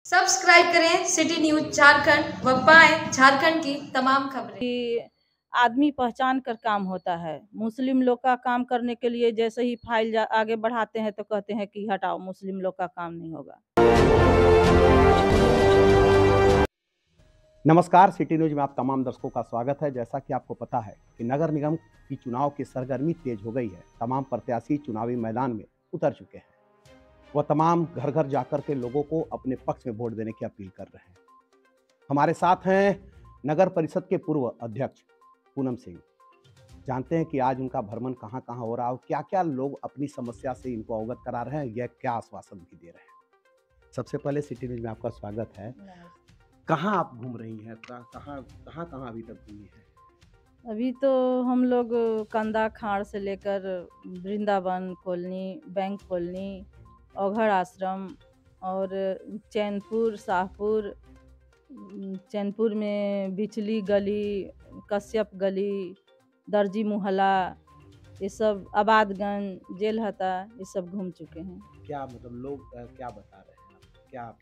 Subscribe करें city news Jharkhand व पाएं झारखंड की तमाम खबरें। कि आदमी पहचान कर काम होता है। मुस्लिम लोग का काम करने के लिए जैसे ही फाइल आगे बढ़ाते हैं तो कहते हैं कि हटाओ, मुस्लिम लोग का काम नहीं होगा। नमस्कार, सिटी न्यूज में आप तमाम दर्शकों का स्वागत है। जैसा कि आपको पता है कि नगर निगम की चुनाव की सरगर्मी तेज हो गई है। तमाम प्रत्याशी चुनावी मैदान में उतर चुके हैं। वह तमाम घर घर जाकर के लोगों को अपने पक्ष में वोट देने की अपील कर रहे हैं। हमारे साथ हैं नगर परिषद के पूर्व अध्यक्ष पूनम सिंह। जानते हैं कि आज उनका भ्रमण कहाँ कहाँ हो रहा है और क्या क्या लोग अपनी समस्या से इनको अवगत करा रहे हैं, यह क्या आश्वासन भी दे रहे हैं। सबसे पहले सिटी न्यूज में आपका स्वागत है। कहाँ आप घूम रही हैं? कहाँ कहाँ अभी तक घूमी है? अभी तो हम लोग कंदा खाड़ से लेकर वृंदावन कॉलोनी, बैंक कॉलोनी, औघड़ आश्रम और चैनपुर, शाहपुर, चैनपुर में बिचली गली, कश्यप गली, दर्जी मोहल्ला, ये सब आबादगंज, जेलहता, ये सब घूम चुके हैं। क्या मतलब लोग क्या बता रहे हैं आपको? क्या आप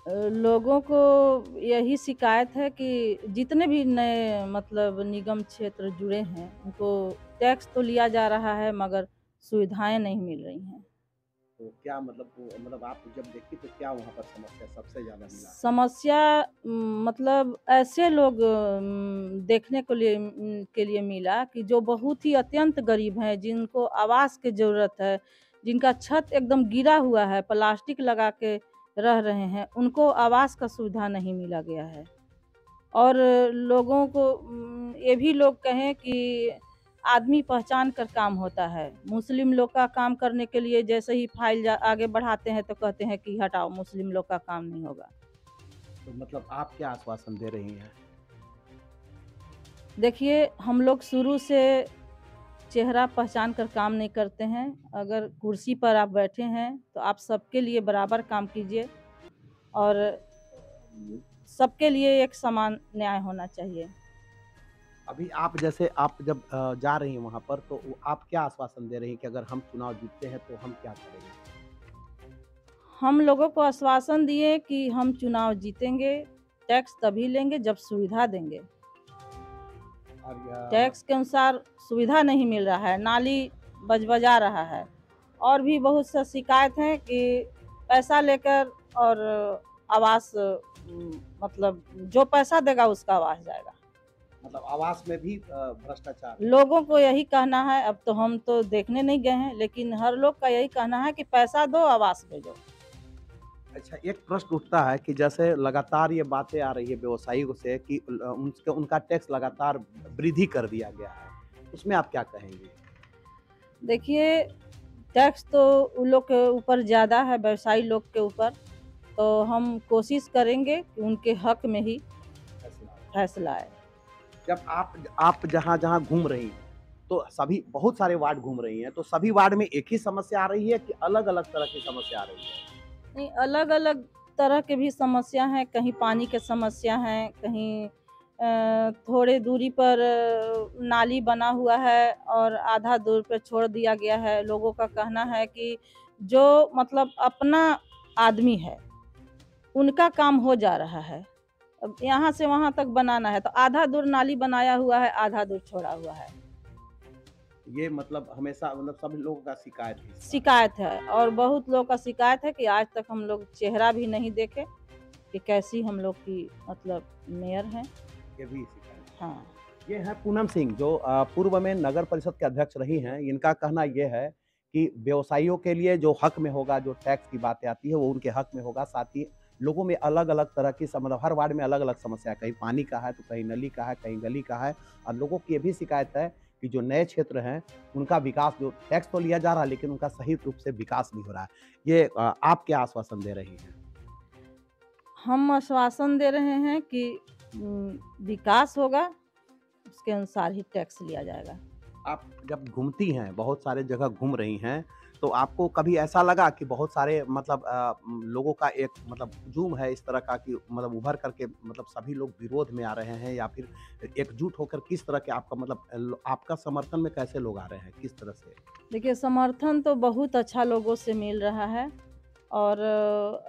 लोगों को यही शिकायत है कि जितने भी नए मतलब निगम क्षेत्र जुड़े हैं उनको टैक्स तो लिया जा रहा है मगर सुविधाएं नहीं मिल रही हैं। तो क्या मतलब आप जब देखी तो क्या वहाँ पर समस्या सबसे ज़्यादा मिला? समस्या मतलब ऐसे लोग देखने के लिए मिला कि जो बहुत ही अत्यंत गरीब हैं, जिनको आवास की ज़रूरत है, जिनका छत एकदम गिरा हुआ है, प्लास्टिक लगा के रह रहे हैं, उनको आवास का सुविधा नहीं मिला गया है। और लोगों को ये भी लोग कहें कि आदमी पहचान कर काम होता है। मुस्लिम लोग का काम करने के लिए जैसे ही फाइल आगे बढ़ाते हैं तो कहते हैं कि हटाओ, मुस्लिम लोग का काम नहीं होगा। तो मतलब आप क्या आश्वासन दे रही हैं? देखिए, हम लोग शुरू से चेहरा पहचान कर काम नहीं करते हैं। अगर कुर्सी पर आप बैठे हैं तो आप सबके लिए बराबर काम कीजिए और सबके लिए एक समान न्याय होना चाहिए। अभी आप जब जा रही हैं वहाँ पर तो आप क्या आश्वासन दे रही हैं कि अगर हम चुनाव जीतते हैं तो हम क्या करेंगे? हम लोगों को आश्वासन दिए कि हम चुनाव जीतेंगे, टैक्स तभी लेंगे जब सुविधा देंगे। और टैक्स के अनुसार सुविधा नहीं मिल रहा है, नाली बजा रहा है और भी बहुत सा शिकायत है कि पैसा लेकर और आवास मतलब जो पैसा देगा उसका आवास जाएगा। मतलब आवास में भी भ्रष्टाचार? लोगों को यही कहना है, अब तो हम तो देखने नहीं गए हैं, लेकिन हर लोग का यही कहना है कि पैसा दो, आवास भेजो। अच्छा, एक प्रश्न उठता है कि जैसे लगातार ये बातें आ रही है व्यवसायियों से कि उनका टैक्स लगातार वृद्धि कर दिया गया है, उसमें आप क्या कहेंगे? देखिए, टैक्स तो उन लोग के ऊपर ज़्यादा है, व्यवसायी लोग के ऊपर, तो हम कोशिश करेंगे कि उनके हक में ही फैसला आए। जब आप जहाँ-जहाँ घूम रही हैं, तो सभी बहुत सारे वार्ड घूम रही हैं, तो सभी वार्ड में एक ही समस्या आ रही है कि अलग-अलग तरह की समस्या आ रही है? नहीं, अलग-अलग तरह के भी समस्या हैं, कहीं पानी के समस्या हैं, कहीं थोड़े दूरी पर नाली बना हुआ है और आधा दूर पे छोड़ दिया गया है। लोगों का कहना है कि जो मतलब अपना आदमी है, उनका काम हो जा रहा है। अब यहाँ से वहाँ तक बनाना है, तो आधा दूर नाली बनाया हुआ है, आधा दूर छोड़ा हुआ है। ये मतलब हमेशा मतलब सभी लोगों का शिकायत है इस बात शिकायत है और बहुत लोगों का शिकायत है कि आज तक हम लोग चेहरा भी नहीं देखे कि कैसी हम लोग की मतलब मेयर हैं। की, ये भी शिकायत है। हाँ, ये है पूनम सिंह जो पूर्व में नगर परिषद के अध्यक्ष रही हैं। इनका कहना ये है कि व्यवसायियों के लिए जो हक में होगा, जो टैक्स की बातें आती है वो उनके हक में होगा। साथ ही लोगों में अलग-अलग तरह की मतलब हर वार्ड में अलग-अलग समस्या है, कहीं पानी का है तो कहीं नली का है, कहीं गली का है। और लोगों की ये भी शिकायत है कि जो नए क्षेत्र हैं उनका विकास, जो टैक्स तो लिया जा रहा है लेकिन उनका सही रूप से विकास नहीं हो रहा है। ये आप क्या आश्वासन दे रही हैं? हम आश्वासन दे रहे हैं कि विकास होगा, उसके अनुसार ही टैक्स लिया जाएगा। आप जब घूमती हैं, बहुत सारे जगह घूम रही हैं, तो आपको कभी ऐसा लगा कि बहुत सारे मतलब लोगों का एक मतलब हुजूम है इस तरह का कि मतलब उभर करके मतलब सभी लोग विरोध में आ रहे हैं या फिर एकजुट होकर किस तरह के आपका मतलब आपका समर्थन में कैसे लोग आ रहे हैं, किस तरह से? देखिए, समर्थन तो बहुत अच्छा लोगों से मिल रहा है और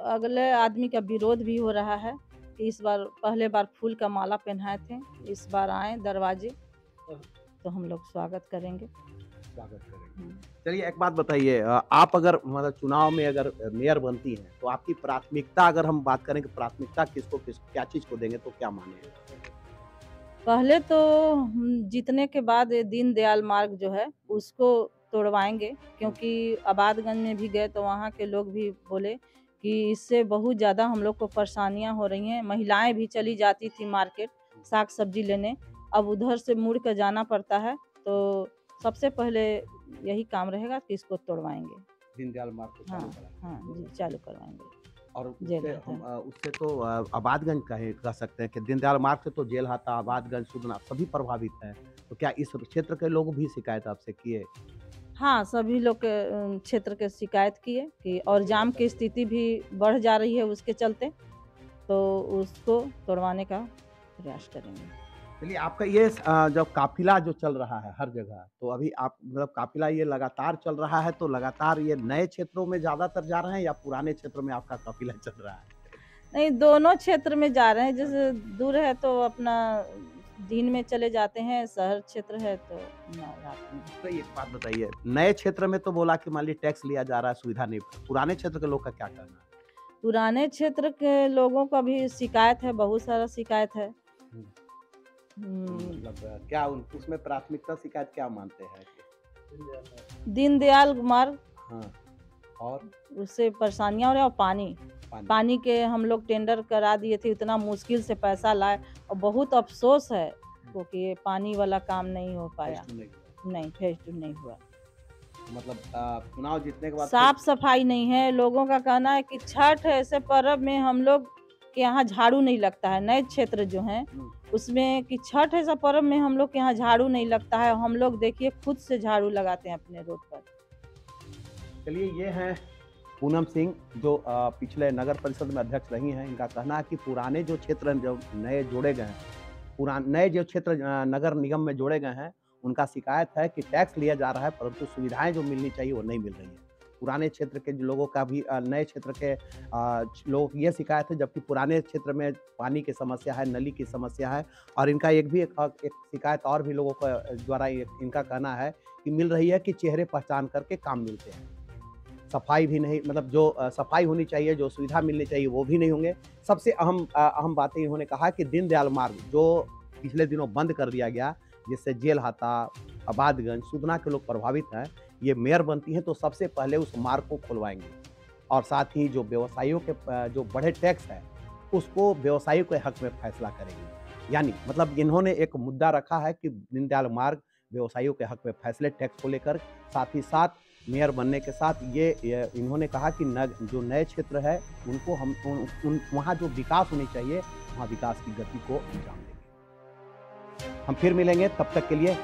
अगले आदमी का विरोध भी हो रहा है कि इस बार पहले बार फूल का माला पहनाए थे, इस बार आए दरवाजे, तो हम लोग स्वागत करेंगे। स्वागत करेंगे। हम्म। चलिए एक बात बताइए, आप अगर मतलब चुनाव में अगर मेयर बनती हैं तो आपकी प्राथमिकता, अगर हम बात करें कि प्राथमिकता क्या चीज को देंगे, तो क्या माने? पहले तो हम जीतने के बाद ये दीनदयाल मार्ग जो है उसको तोड़वाएंगे, क्योंकि आबादगंज में भी गए तो वहाँ के लोग भी बोले कि इससे बहुत ज़्यादा हम लोग को परेशानियाँ हो रही हैं। महिलाएं भी चली जाती थी मार्केट साग सब्जी लेने, अब उधर से मुड़ कर जाना पड़ता है। तो सबसे पहले यही काम रहेगा कि इसको तोड़वाएंगे। दीनदयाल मार्ग को चालू हाँ करा। हाँ जी, चालू करवाएंगे। और जेल उससे हाथा। हम उससे तो आबादगंज कह सकते हैं कि दीनदयाल मार्ग से तो जेल हाथा, आबादगंज, सुदना सभी प्रभावित हैं। तो क्या इस क्षेत्र के लोग भी शिकायत आपसे किए? हाँ, सभी लोग के क्षेत्र के शिकायत किए कि और जाम की स्थिति भी बढ़ जा रही है उसके चलते, तो उसको तोड़वाने का प्रयास करेंगे। चलिए आपका ये जो काफ़िला जो चल रहा है हर जगह, तो अभी आप मतलब काफ़िला ये लगातार चल रहा है, तो लगातार ये नए क्षेत्रों में ज़्यादातर जा रहे हैं या पुराने क्षेत्र में आपका काफ़िला चल रहा है? नहीं, दोनों क्षेत्र में जा रहे हैं, जैसे दूर है तो अपना दिन में चले जाते हैं, शहर क्षेत्र है तो ना रात में। तो एक बात बताइए, नए क्षेत्र में तो बोला कि मान लीजिए टैक्स लिया जा रहा है, सुविधा नहीं, पुराने क्षेत्र के लोग का क्या कहना है? पुराने क्षेत्र के लोगों का भी शिकायत है, बहुत सारा शिकायत है। हुँ। हुँ, मतलब क्या उसमें प्राथमिकता शिकायत क्या मानते हैं कि? दीनदयाल मार्ग, हाँ, और उससे परेशानियाँ हो रही है, और पानी पानी के हम लोग टेंडर करा दिए थे, इतना मुश्किल से पैसा लाए और बहुत अफ़सोस है क्योंकि ये पानी वाला काम नहीं हो पाया। फेज़ 2 नहीं हुआ। नहीं, फेज़ 2 नहीं हुआ। मतलब चुनाव जीतने के बाद साफ-सफाई नहीं है, लोगों का कहना है कि छठ ऐसे पर्व में हम लोग के यहाँ झाड़ू नहीं लगता है, नए क्षेत्र जो हैं हुँ। उसमें कि छठ ऐसा पर्व में हम लोग के यहाँ झाड़ू नहीं लगता है, हम लोग देखिए खुद से झाड़ू लगाते हैं अपने रोड पर। चलिए ये हैं पूनम सिंह जो पिछले नगर परिषद में अध्यक्ष रही हैं। इनका कहना है कि पुराने जो क्षेत्र जो नए जोड़े गए हैं, नए जो क्षेत्र नगर निगम में जोड़े गए हैं, उनका शिकायत है कि टैक्स लिया जा रहा है, परंतु सुविधाएं जो मिलनी चाहिए वो नहीं मिल रही है। पुराने क्षेत्र के जो लोगों का भी नए क्षेत्र के लोगों की ये शिकायत है, जबकि पुराने क्षेत्र में पानी की समस्या है, नली की समस्या है। और इनका एक शिकायत और भी लोगों का द्वारा इनका कहना है कि मिल रही है कि चेहरे पहचान करके काम मिलते हैं, सफाई भी नहीं, मतलब जो सफाई होनी चाहिए, जो सुविधा मिलनी चाहिए वो भी नहीं होंगे। सबसे अहम बातें इन्होंने कहा कि दीनदयाल मार्ग जो पिछले दिनों बंद कर दिया गया, जिससे जेल हाथा, आबादगंज, सुदना के लोग प्रभावित हैं, ये मेयर बनती हैं तो सबसे पहले उस मार्ग को खुलवाएंगे और साथ ही जो व्यवसायियों के जो बढ़े टैक्स है उसको व्यवसायियों के हक में फैसला करेंगे। यानी मतलब इन्होंने एक मुद्दा रखा है कि दीनदयाल मार्ग व्यवसायियों के हक में फैसले टैक्स को लेकर, साथ ही साथ मेयर बनने के साथ ये इन्होंने कहा कि जो नए क्षेत्र है उनको हम वहाँ जो विकास होनी चाहिए वहाँ विकास की गति को अंजाम देंगे। हम फिर मिलेंगे, तब तक के लिए